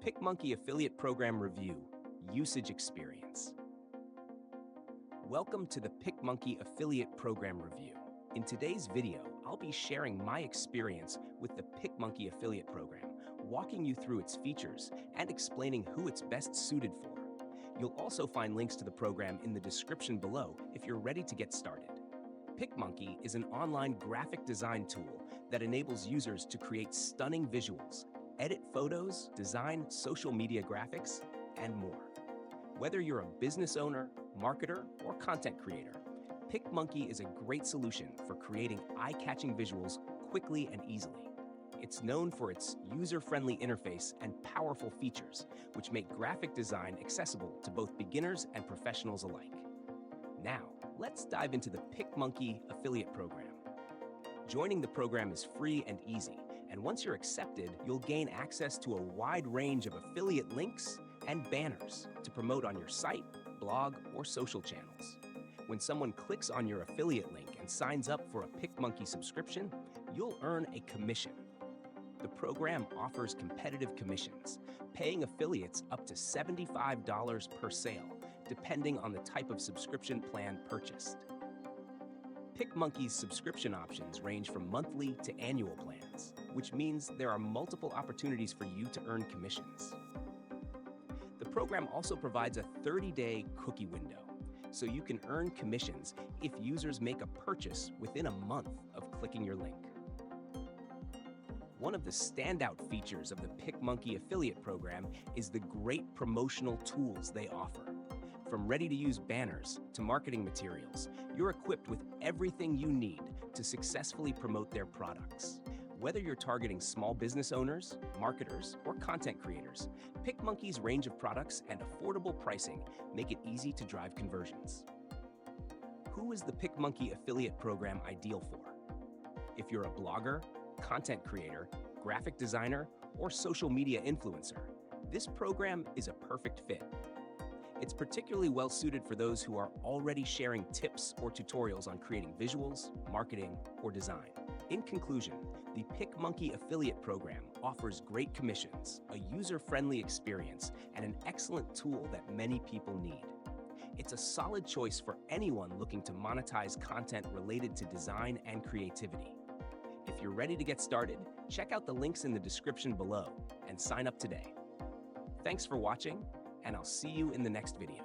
PicMonkey Affiliate Program Review, Usage Experience. Welcome to the PicMonkey Affiliate Program Review. In today's video, I'll be sharing my experience with the PicMonkey Affiliate Program, walking you through its features and explaining who it's best suited for. You'll also find links to the program in the description below if you're ready to get started. PicMonkey is an online graphic design tool that enables users to create stunning visuals, edit photos, design social media graphics, and more. Whether you're a business owner, marketer, or content creator, PicMonkey is a great solution for creating eye-catching visuals quickly and easily. It's known for its user-friendly interface and powerful features, which make graphic design accessible to both beginners and professionals alike. Now, let's dive into the PicMonkey Affiliate Program. Joining the program is free and easy, and once you're accepted, you'll gain access to a wide range of affiliate links and banners to promote on your site, blog, or social channels. When someone clicks on your affiliate link and signs up for a PicMonkey subscription, you'll earn a commission. The program offers competitive commissions, paying affiliates up to $75 per sale, depending on the type of subscription plan purchased. PicMonkey's subscription options range from monthly to annual plans, which means there are multiple opportunities for you to earn commissions. The program also provides a 30-day cookie window, so you can earn commissions if users make a purchase within a month of clicking your link. One of the standout features of the PicMonkey Affiliate Program is the great promotional tools they offer. From ready-to-use banners to marketing materials, you're equipped with everything you need to successfully promote their products. Whether you're targeting small business owners, marketers, or content creators, PicMonkey's range of products and affordable pricing make it easy to drive conversions. Who is the PicMonkey Affiliate Program ideal for? If you're a blogger, content creator, graphic designer, or social media influencer, this program is a perfect fit. It's particularly well suited for those who are already sharing tips or tutorials on creating visuals, marketing, or design. In conclusion, the PicMonkey Affiliate Program offers great commissions, a user-friendly experience, and an excellent tool that many people need. It's a solid choice for anyone looking to monetize content related to design and creativity. If you're ready to get started, check out the links in the description below and sign up today. Thanks for watching, and I'll see you in the next video.